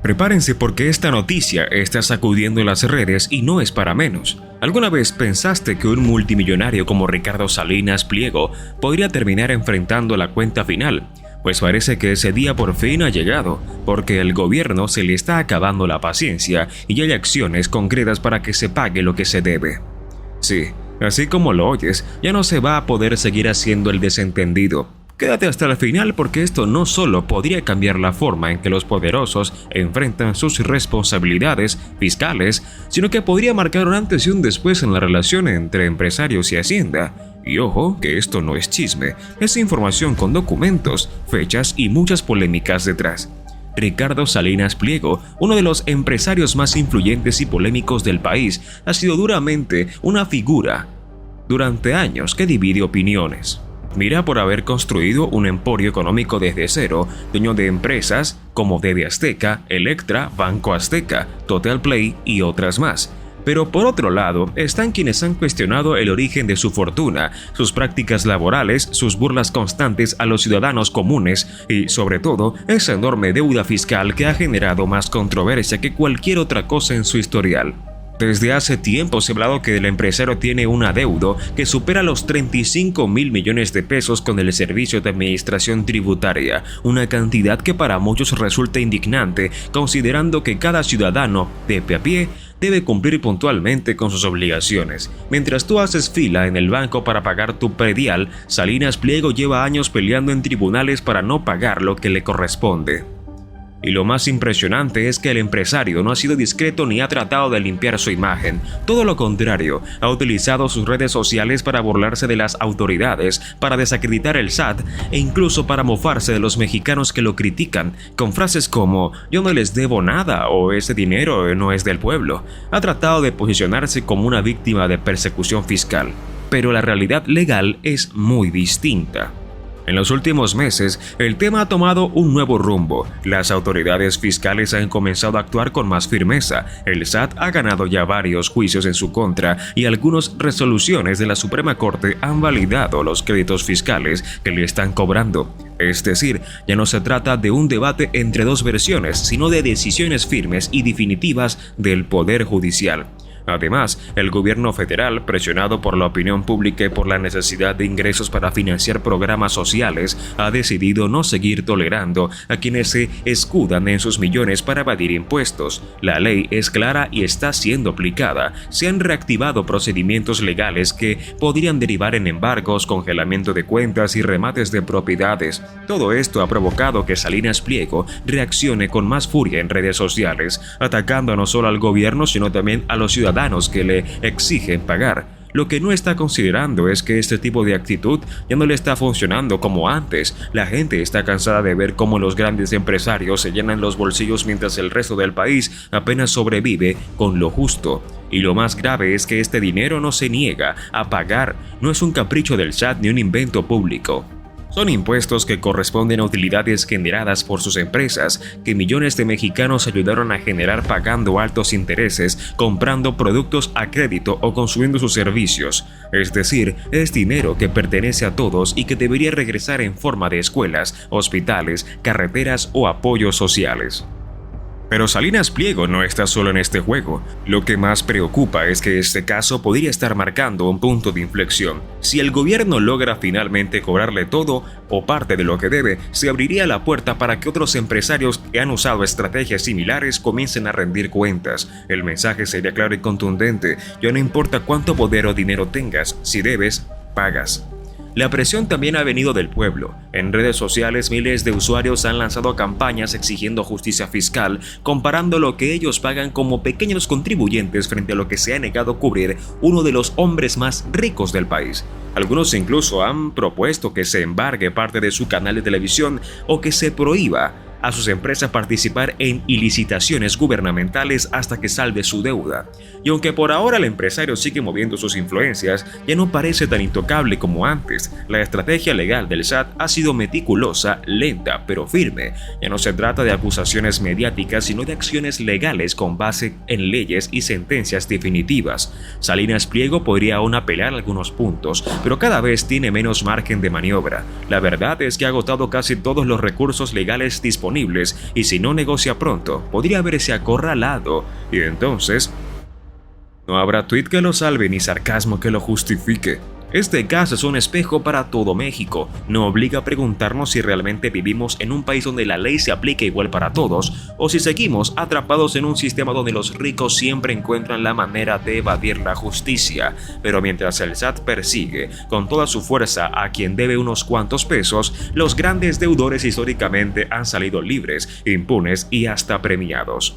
Prepárense porque esta noticia está sacudiendo las redes y no es para menos. ¿Alguna vez pensaste que un multimillonario como Ricardo Salinas Pliego podría terminar enfrentando la cuenta final? Pues parece que ese día por fin ha llegado, porque el gobierno se le está acabando la paciencia y hay acciones concretas para que se pague lo que se debe. Sí, así como lo oyes, ya no se va a poder seguir haciendo el desentendido. Quédate hasta el final porque esto no solo podría cambiar la forma en que los poderosos enfrentan sus responsabilidades fiscales, sino que podría marcar un antes y un después en la relación entre empresarios y Hacienda. Y ojo, que esto no es chisme, es información con documentos, fechas y muchas polémicas detrás. Ricardo Salinas Pliego, uno de los empresarios más influyentes y polémicos del país, ha sido duramente una figura durante años que divide opiniones. Mira por haber construido un emporio económico desde cero, dueño de empresas como TV Azteca, Electra, Banco Azteca, Total Play y otras más. Pero por otro lado, están quienes han cuestionado el origen de su fortuna, sus prácticas laborales, sus burlas constantes a los ciudadanos comunes y, sobre todo, esa enorme deuda fiscal que ha generado más controversia que cualquier otra cosa en su historial. Desde hace tiempo se ha hablado que el empresario tiene un adeudo que supera los 35.000 millones de pesos con el Servicio de Administración Tributaria, una cantidad que para muchos resulta indignante, considerando que cada ciudadano de a pie debe cumplir puntualmente con sus obligaciones. Mientras tú haces fila en el banco para pagar tu predial, Salinas Pliego lleva años peleando en tribunales para no pagar lo que le corresponde. Y lo más impresionante es que el empresario no ha sido discreto ni ha tratado de limpiar su imagen. Todo lo contrario, ha utilizado sus redes sociales para burlarse de las autoridades, para desacreditar el SAT e incluso para mofarse de los mexicanos que lo critican, con frases como «yo no les debo nada» o «ese dinero no es del pueblo». Ha tratado de posicionarse como una víctima de persecución fiscal. Pero la realidad legal es muy distinta. En los últimos meses, el tema ha tomado un nuevo rumbo. Las autoridades fiscales han comenzado a actuar con más firmeza. El SAT ha ganado ya varios juicios en su contra y algunas resoluciones de la Suprema Corte han validado los créditos fiscales que le están cobrando. Es decir, ya no se trata de un debate entre dos versiones, sino de decisiones firmes y definitivas del Poder Judicial. Además, el gobierno federal, presionado por la opinión pública y por la necesidad de ingresos para financiar programas sociales, ha decidido no seguir tolerando a quienes se escudan en sus millones para evadir impuestos. La ley es clara y está siendo aplicada. Se han reactivado procedimientos legales que podrían derivar en embargos, congelamiento de cuentas y remates de propiedades. Todo esto ha provocado que Salinas Pliego reaccione con más furia en redes sociales, atacando no solo al gobierno sino también a los ciudadanos que le exigen pagar. Lo que no está considerando es que este tipo de actitud ya no le está funcionando como antes. La gente está cansada de ver cómo los grandes empresarios se llenan los bolsillos mientras el resto del país apenas sobrevive con lo justo. Y lo más grave es que este dinero no se niega a pagar, no es un capricho del SAT ni un invento público. Son impuestos que corresponden a utilidades generadas por sus empresas, que millones de mexicanos ayudaron a generar pagando altos intereses, comprando productos a crédito o consumiendo sus servicios. Es decir, es dinero que pertenece a todos y que debería regresar en forma de escuelas, hospitales, carreteras o apoyos sociales. Pero Salinas Pliego no está solo en este juego. Lo que más preocupa es que este caso podría estar marcando un punto de inflexión. Si el gobierno logra finalmente cobrarle todo o parte de lo que debe, se abriría la puerta para que otros empresarios que han usado estrategias similares comiencen a rendir cuentas. El mensaje sería claro y contundente: ya no importa cuánto poder o dinero tengas, si debes, pagas. La presión también ha venido del pueblo. En redes sociales, miles de usuarios han lanzado campañas exigiendo justicia fiscal, comparando lo que ellos pagan como pequeños contribuyentes frente a lo que se ha negado a cubrir uno de los hombres más ricos del país. Algunos incluso han propuesto que se embargue parte de su canal de televisión o que se prohíba a sus empresas participar en ilicitaciones gubernamentales hasta que salde su deuda. Y aunque por ahora el empresario sigue moviendo sus influencias, ya no parece tan intocable como antes. La estrategia legal del SAT ha sido meticulosa, lenta, pero firme. Ya no se trata de acusaciones mediáticas, sino de acciones legales con base en leyes y sentencias definitivas. Salinas Pliego podría aún apelar algunos puntos, pero cada vez tiene menos margen de maniobra. La verdad es que ha agotado casi todos los recursos legales disponibles disponibles y si no negocia pronto, podría verse acorralado y entonces no habrá tuit que lo salve ni sarcasmo que lo justifique. Este caso es un espejo para todo México. No obliga a preguntarnos si realmente vivimos en un país donde la ley se aplica igual para todos o si seguimos atrapados en un sistema donde los ricos siempre encuentran la manera de evadir la justicia. Pero mientras el SAT persigue con toda su fuerza a quien debe unos cuantos pesos, los grandes deudores históricamente han salido libres, impunes y hasta premiados.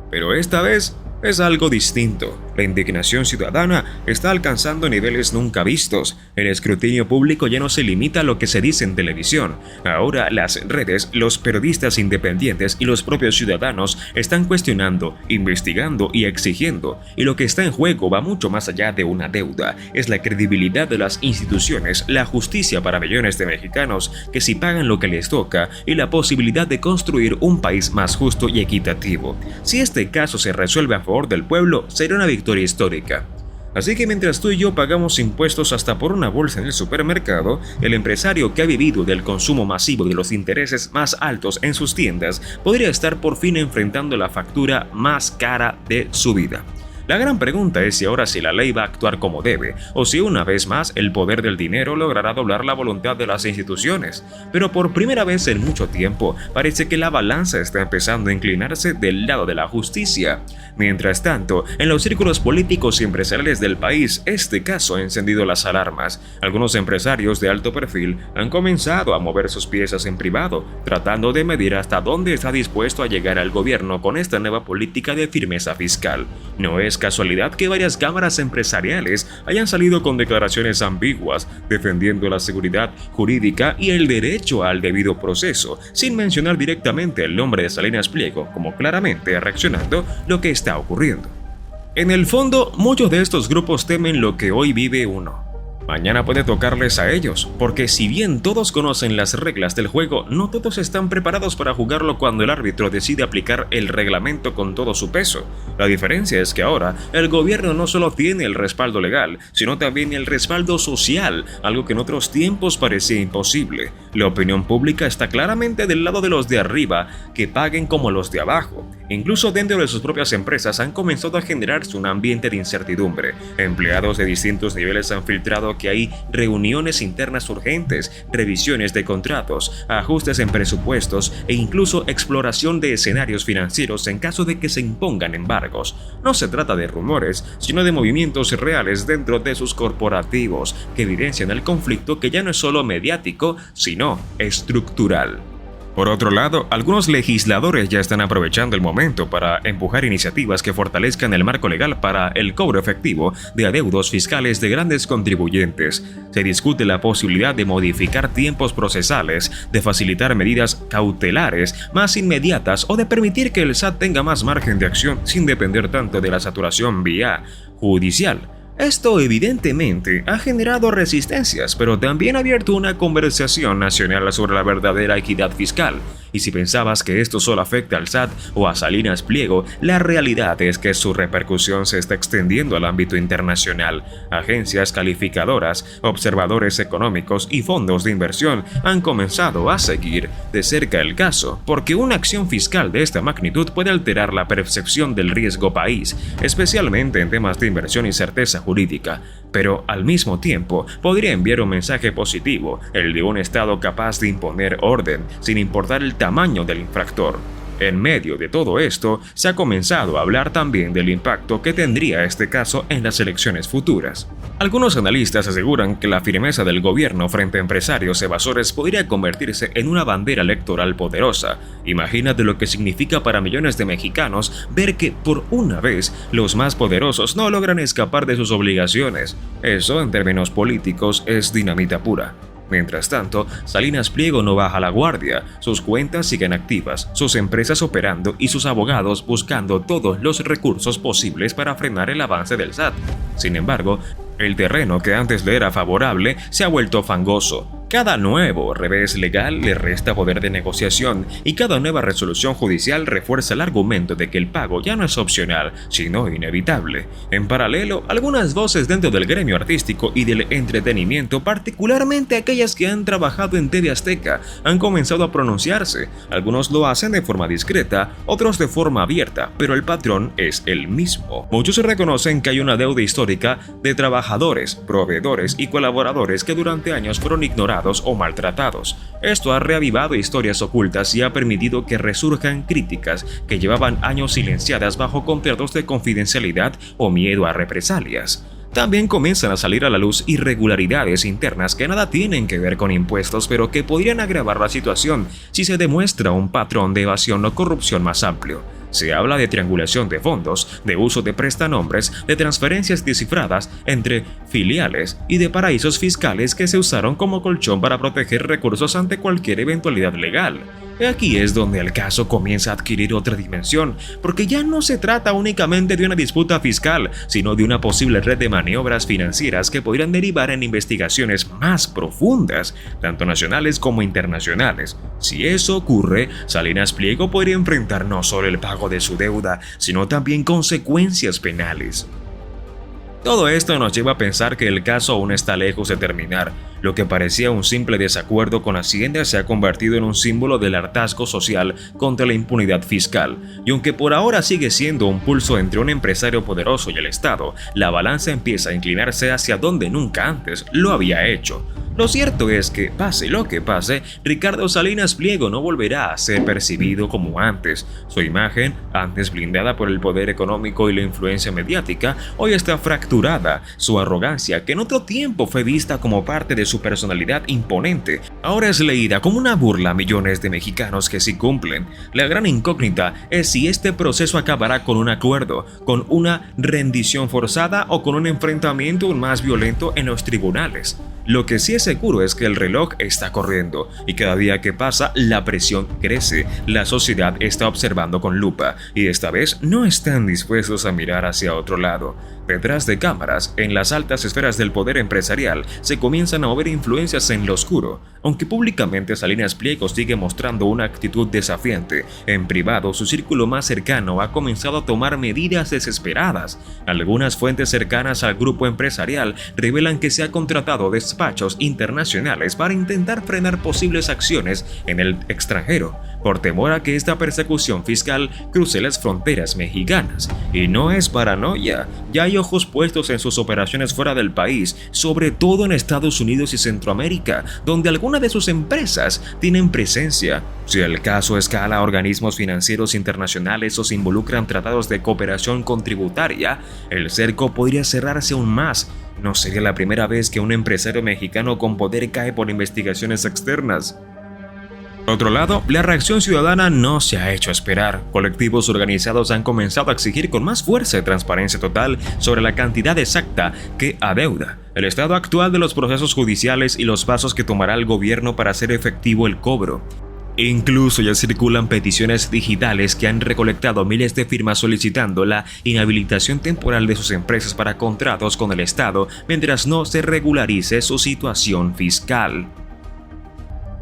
Pero esta vez es algo distinto. La indignación ciudadana está alcanzando niveles nunca vistos. El escrutinio público ya no se limita a lo que se dice en televisión. Ahora las redes, los periodistas independientes y los propios ciudadanos están cuestionando, investigando y exigiendo. Y lo que está en juego va mucho más allá de una deuda. Es la credibilidad de las instituciones, la justicia para millones de mexicanos que sí pagan lo que les toca y la posibilidad de construir un país más justo y equitativo. Si este caso se resuelve a favor del pueblo, será una victoria histórica. Así que mientras tú y yo pagamos impuestos hasta por una bolsa en el supermercado, el empresario que ha vivido del consumo masivo y de los intereses más altos en sus tiendas podría estar por fin enfrentando la factura más cara de su vida. La gran pregunta es si ahora la ley va a actuar como debe, o si una vez más el poder del dinero logrará doblar la voluntad de las instituciones. Pero por primera vez en mucho tiempo, parece que la balanza está empezando a inclinarse del lado de la justicia. Mientras tanto, en los círculos políticos y empresariales del país, este caso ha encendido las alarmas. Algunos empresarios de alto perfil han comenzado a mover sus piezas en privado, tratando de medir hasta dónde está dispuesto a llegar el gobierno con esta nueva política de firmeza fiscal. No es casualidad que varias cámaras empresariales hayan salido con declaraciones ambiguas, defendiendo la seguridad jurídica y el derecho al debido proceso, sin mencionar directamente el nombre de Salinas Pliego, como claramente reaccionando lo que está ocurriendo. En el fondo, muchos de estos grupos temen lo que hoy vive uno. Mañana puede tocarles a ellos, porque si bien todos conocen las reglas del juego, no todos están preparados para jugarlo cuando el árbitro decide aplicar el reglamento con todo su peso. La diferencia es que ahora el gobierno no solo tiene el respaldo legal, sino también el respaldo social, algo que en otros tiempos parecía imposible. La opinión pública está claramente del lado de los de arriba, que paguen como los de abajo. Incluso dentro de sus propias empresas han comenzado a generarse un ambiente de incertidumbre. Empleados de distintos niveles han filtrado que hay reuniones internas urgentes, revisiones de contratos, ajustes en presupuestos e incluso exploración de escenarios financieros en caso de que se impongan embargos. No se trata de rumores, sino de movimientos reales dentro de sus corporativos que evidencian el conflicto que ya no es solo mediático, sino estructural. Por otro lado, algunos legisladores ya están aprovechando el momento para empujar iniciativas que fortalezcan el marco legal para el cobro efectivo de adeudos fiscales de grandes contribuyentes. Se discute la posibilidad de modificar tiempos procesales, de facilitar medidas cautelares más inmediatas o de permitir que el SAT tenga más margen de acción sin depender tanto de la saturación vía judicial. Esto evidentemente ha generado resistencias, pero también ha abierto una conversación nacional sobre la verdadera equidad fiscal. Y si pensabas que esto solo afecta al SAT o a Salinas Pliego, la realidad es que su repercusión se está extendiendo al ámbito internacional. Agencias calificadoras, observadores económicos y fondos de inversión han comenzado a seguir de cerca el caso, porque una acción fiscal de esta magnitud puede alterar la percepción del riesgo país, especialmente en temas de inversión y certeza jurídica, pero al mismo tiempo podría enviar un mensaje positivo, el de un Estado capaz de imponer orden sin importar el tamaño del infractor. En medio de todo esto, se ha comenzado a hablar también del impacto que tendría este caso en las elecciones futuras. Algunos analistas aseguran que la firmeza del gobierno frente a empresarios evasores podría convertirse en una bandera electoral poderosa. Imagínate lo que significa para millones de mexicanos ver que, por una vez, los más poderosos no logran escapar de sus obligaciones. Eso, en términos políticos, es dinamita pura. Mientras tanto, Salinas Pliego no baja la guardia, sus cuentas siguen activas, sus empresas operando y sus abogados buscando todos los recursos posibles para frenar el avance del SAT. Sin embargo, el terreno que antes le era favorable se ha vuelto fangoso. Cada nuevo revés legal le resta poder de negociación y cada nueva resolución judicial refuerza el argumento de que el pago ya no es opcional, sino inevitable. En paralelo, algunas voces dentro del gremio artístico y del entretenimiento, particularmente aquellas que han trabajado en TV Azteca, han comenzado a pronunciarse. Algunos lo hacen de forma discreta, otros de forma abierta, pero el patrón es el mismo. Muchos reconocen que hay una deuda histórica de trabajadores, proveedores y colaboradores que durante años fueron ignorados o maltratados. Esto ha reavivado historias ocultas y ha permitido que resurjan críticas que llevaban años silenciadas bajo contratos de confidencialidad o miedo a represalias. También comienzan a salir a la luz irregularidades internas que nada tienen que ver con impuestos, pero que podrían agravar la situación si se demuestra un patrón de evasión o corrupción más amplio. Se habla de triangulación de fondos, de uso de prestanombres, de transferencias descifradas entre filiales y de paraísos fiscales que se usaron como colchón para proteger recursos ante cualquier eventualidad legal. Aquí es donde el caso comienza a adquirir otra dimensión, porque ya no se trata únicamente de una disputa fiscal, sino de una posible red de maniobras financieras que podrían derivar en investigaciones más profundas, tanto nacionales como internacionales. Si eso ocurre, Salinas Pliego podría enfrentar no solo el pago de su deuda, sino también consecuencias penales. Todo esto nos lleva a pensar que el caso aún está lejos de terminar. Lo que parecía un simple desacuerdo con Hacienda se ha convertido en un símbolo del hartazgo social contra la impunidad fiscal. Y aunque por ahora sigue siendo un pulso entre un empresario poderoso y el Estado, la balanza empieza a inclinarse hacia donde nunca antes lo había hecho. Lo cierto es que, pase lo que pase, Ricardo Salinas Pliego no volverá a ser percibido como antes. Su imagen, antes blindada por el poder económico y la influencia mediática, hoy está fracturada. Su arrogancia, que en otro tiempo fue vista como parte de su personalidad imponente, ahora es leída como una burla a millones de mexicanos que sí cumplen. La gran incógnita es si este proceso acabará con un acuerdo, con una rendición forzada o con un enfrentamiento aún más violento en los tribunales. Lo que sí es seguro es que el reloj está corriendo y cada día que pasa la presión crece. La sociedad está observando con lupa y esta vez no están dispuestos a mirar hacia otro lado. Detrás de cámaras, en las altas esferas del poder empresarial, se comienzan a mover influencias en lo oscuro. Aunque públicamente Salinas Pliego sigue mostrando una actitud desafiante, en privado su círculo más cercano ha comenzado a tomar medidas desesperadas. Algunas fuentes cercanas al grupo empresarial revelan que se ha contratado despachos internacionales para intentar frenar posibles acciones en el extranjero, por temor a que esta persecución fiscal cruce las fronteras mexicanas. Y no es paranoia, ya hay ojos puestos en sus operaciones fuera del país, sobre todo en Estados Unidos y Centroamérica, donde algunas de sus empresas tienen presencia. Si el caso escala a organismos financieros internacionales o se involucran tratados de cooperación contributaria, el cerco podría cerrarse aún más. No sería la primera vez que un empresario mexicano con poder cae por investigaciones externas. Por otro lado, la reacción ciudadana no se ha hecho esperar. Colectivos organizados han comenzado a exigir con más fuerza y transparencia total sobre la cantidad exacta que adeuda, el estado actual de los procesos judiciales y los pasos que tomará el gobierno para hacer efectivo el cobro. Incluso ya circulan peticiones digitales que han recolectado miles de firmas solicitando la inhabilitación temporal de sus empresas para contratos con el Estado mientras no se regularice su situación fiscal.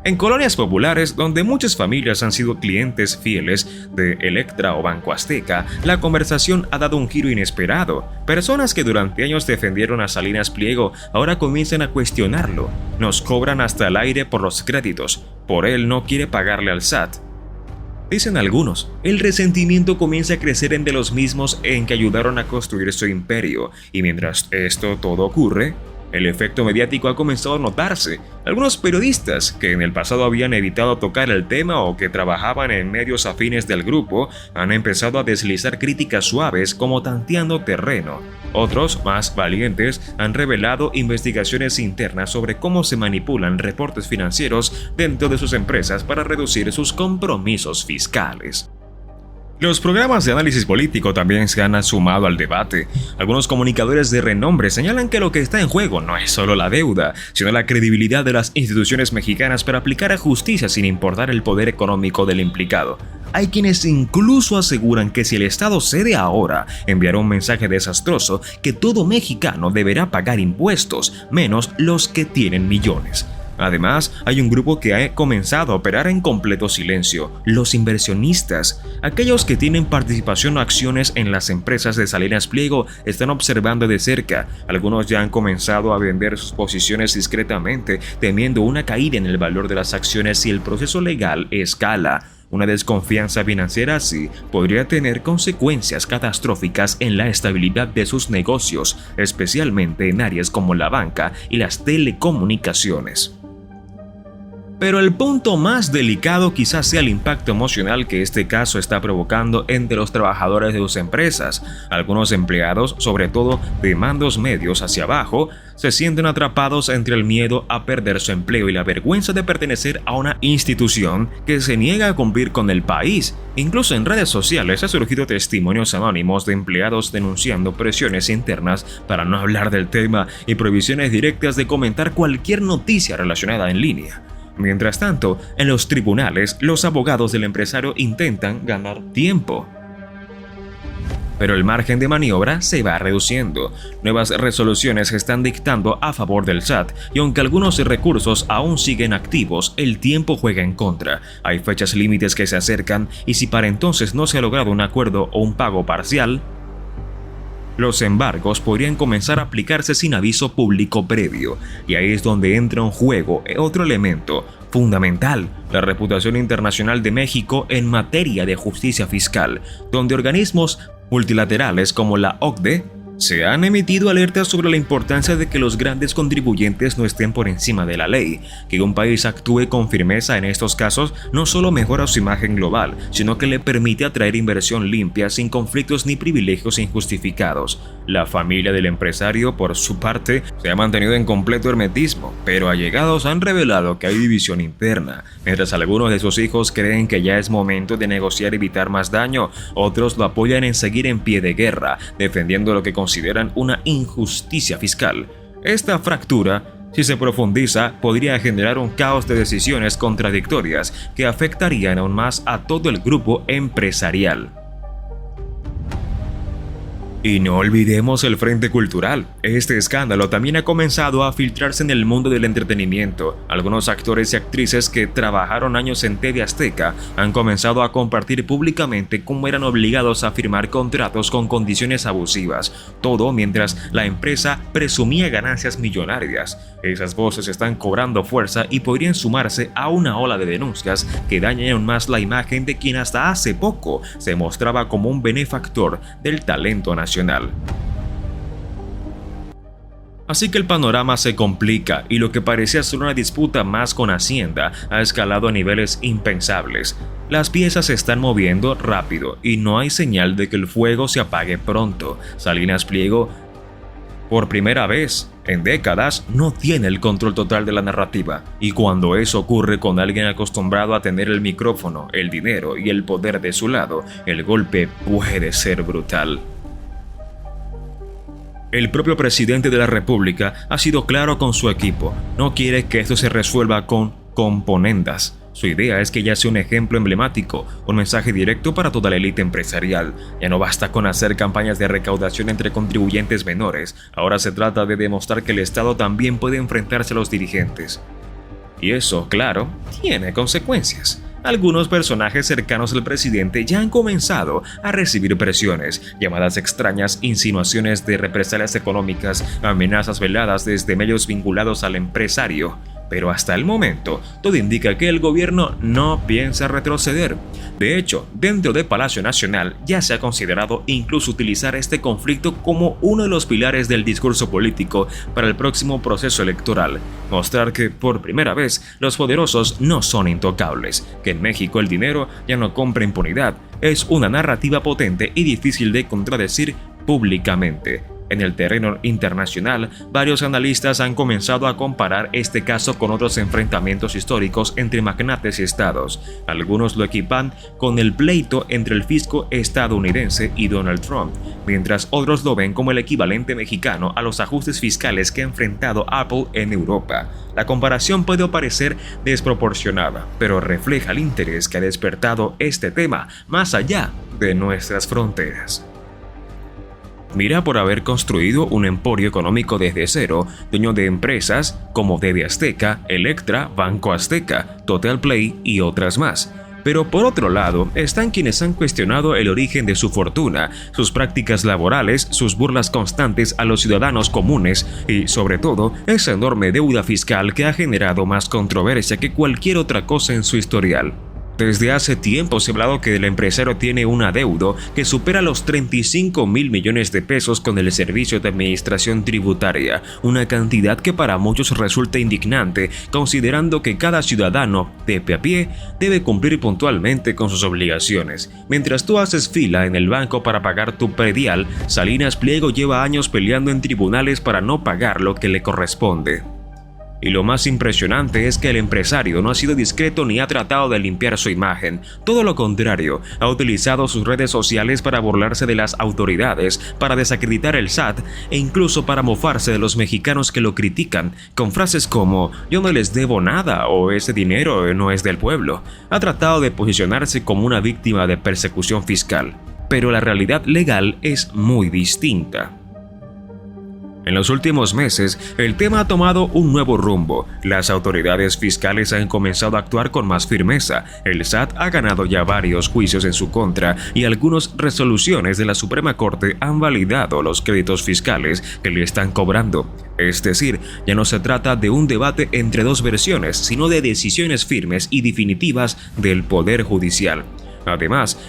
En colonias populares, donde muchas familias han sido clientes fieles de Electra o Banco Azteca, la conversación ha dado un giro inesperado. Personas que durante años defendieron a Salinas Pliego ahora comienzan a cuestionarlo. Nos cobran hasta el aire por los créditos, por él no quiere pagarle al SAT. Dicen algunos, el resentimiento comienza a crecer entre los mismos en que ayudaron a construir su imperio, y mientras esto todo ocurre, el efecto mediático ha comenzado a notarse. Algunos periodistas que en el pasado habían evitado tocar el tema o que trabajaban en medios afines del grupo han empezado a deslizar críticas suaves como tanteando terreno. Otros, más valientes, han revelado investigaciones internas sobre cómo se manipulan reportes financieros dentro de sus empresas para reducir sus compromisos fiscales. Los programas de análisis político también se han sumado al debate. Algunos comunicadores de renombre señalan que lo que está en juego no es solo la deuda, sino la credibilidad de las instituciones mexicanas para aplicar a justicia sin importar el poder económico del implicado. Hay quienes incluso aseguran que si el Estado cede ahora, enviará un mensaje desastroso que todo mexicano deberá pagar impuestos, menos los que tienen millones. Además, hay un grupo que ha comenzado a operar en completo silencio: los inversionistas. Aquellos que tienen participación o acciones en las empresas de Salinas Pliego están observando de cerca. Algunos ya han comenzado a vender sus posiciones discretamente, temiendo una caída en el valor de las acciones si el proceso legal escala. Una desconfianza financiera así podría tener consecuencias catastróficas en la estabilidad de sus negocios, especialmente en áreas como la banca y las telecomunicaciones. Pero el punto más delicado quizás sea el impacto emocional que este caso está provocando entre los trabajadores de sus empresas. Algunos empleados, sobre todo de mandos medios hacia abajo, se sienten atrapados entre el miedo a perder su empleo y la vergüenza de pertenecer a una institución que se niega a cumplir con el país. Incluso en redes sociales han surgido testimonios anónimos de empleados denunciando presiones internas para no hablar del tema y prohibiciones directas de comentar cualquier noticia relacionada en línea. Mientras tanto, en los tribunales, los abogados del empresario intentan ganar tiempo. Pero el margen de maniobra se va reduciendo. Nuevas resoluciones se están dictando a favor del SAT, y aunque algunos recursos aún siguen activos, el tiempo juega en contra. Hay fechas límites que se acercan, y si para entonces no se ha logrado un acuerdo o un pago parcial, los embargos podrían comenzar a aplicarse sin aviso público previo, y ahí es donde entra en juego otro elemento fundamental: la reputación internacional de México en materia de justicia fiscal, donde organismos multilaterales como la OCDE se han emitido alertas sobre la importancia de que los grandes contribuyentes no estén por encima de la ley. Que un país actúe con firmeza en estos casos no solo mejora su imagen global, sino que le permite atraer inversión limpia sin conflictos ni privilegios injustificados. La familia del empresario, por su parte, se ha mantenido en completo hermetismo, pero allegados han revelado que hay división interna. Mientras algunos de sus hijos creen que ya es momento de negociar y evitar más daño, otros lo apoyan en seguir en pie de guerra, defendiendo lo que consideran una injusticia fiscal. Esta fractura, si se profundiza, podría generar un caos de decisiones contradictorias que afectarían aún más a todo el grupo empresarial. Y no olvidemos el frente cultural. Este escándalo también ha comenzado a filtrarse en el mundo del entretenimiento. Algunos actores y actrices que trabajaron años en TV Azteca han comenzado a compartir públicamente cómo eran obligados a firmar contratos con condiciones abusivas, todo mientras la empresa presumía ganancias millonarias. Esas voces están cobrando fuerza y podrían sumarse a una ola de denuncias que dañan aún más la imagen de quien hasta hace poco se mostraba como un benefactor del talento nacional. Así que el panorama se complica, y lo que parecía ser una disputa más con Hacienda ha escalado a niveles impensables. Las piezas se están moviendo rápido y no hay señal de que el fuego se apague pronto. Salinas Pliego, por primera vez en décadas, no tiene el control total de la narrativa, y cuando eso ocurre con alguien acostumbrado a tener el micrófono, el dinero y el poder de su lado, el golpe puede ser brutal. El propio presidente de la República ha sido claro con su equipo: no quiere que esto se resuelva con componendas. Su idea es que ya sea un ejemplo emblemático, un mensaje directo para toda la élite empresarial. Ya no basta con hacer campañas de recaudación entre contribuyentes menores, ahora se trata de demostrar que el Estado también puede enfrentarse a los dirigentes. Y eso, claro, tiene consecuencias. Algunos personajes cercanos al presidente ya han comenzado a recibir presiones, llamadas extrañas, insinuaciones de represalias económicas, amenazas veladas desde medios vinculados al empresario. Pero hasta el momento, todo indica que el gobierno no piensa retroceder. De hecho, dentro de Palacio Nacional ya se ha considerado incluso utilizar este conflicto como uno de los pilares del discurso político para el próximo proceso electoral. Mostrar que, por primera vez, los poderosos no son intocables, que en México el dinero ya no compra impunidad. Es una narrativa potente y difícil de contradecir públicamente. En el terreno internacional, varios analistas han comenzado a comparar este caso con otros enfrentamientos históricos entre magnates y estados. Algunos lo equipan con el pleito entre el fisco estadounidense y Donald Trump, mientras otros lo ven como el equivalente mexicano a los ajustes fiscales que ha enfrentado Apple en Europa. La comparación puede parecer desproporcionada, pero refleja el interés que ha despertado este tema más allá de nuestras fronteras. mira por haber construido un emporio económico desde cero, dueño de empresas como TV Azteca, Electra, Banco Azteca, Total Play y otras más. Pero por otro lado, están quienes han cuestionado el origen de su fortuna, sus prácticas laborales, sus burlas constantes a los ciudadanos comunes y, sobre todo, esa enorme deuda fiscal que ha generado más controversia que cualquier otra cosa en su historial. Desde hace tiempo se ha hablado que el empresario tiene un adeudo que supera los 35.000 millones de pesos con el Servicio de Administración Tributaria, una cantidad que para muchos resulta indignante, considerando que cada ciudadano, de pie a pie, debe cumplir puntualmente con sus obligaciones. Mientras tú haces fila en el banco para pagar tu predial, Salinas Pliego lleva años peleando en tribunales para no pagar lo que le corresponde. Y lo más impresionante es que el empresario no ha sido discreto ni ha tratado de limpiar su imagen. Todo lo contrario, ha utilizado sus redes sociales para burlarse de las autoridades, para desacreditar el SAT e incluso para mofarse de los mexicanos que lo critican, con frases como «yo no les debo nada» o «ese dinero no es del pueblo». Ha tratado de posicionarse como una víctima de persecución fiscal. Pero la realidad legal es muy distinta. En los últimos meses, el tema ha tomado un nuevo rumbo. Las autoridades fiscales han comenzado a actuar con más firmeza. El SAT ha ganado ya varios juicios en su contra y algunas resoluciones de la Suprema Corte han validado los créditos fiscales que le están cobrando. Es decir, ya no se trata de un debate entre dos versiones, sino de decisiones firmes y definitivas del Poder Judicial. Además,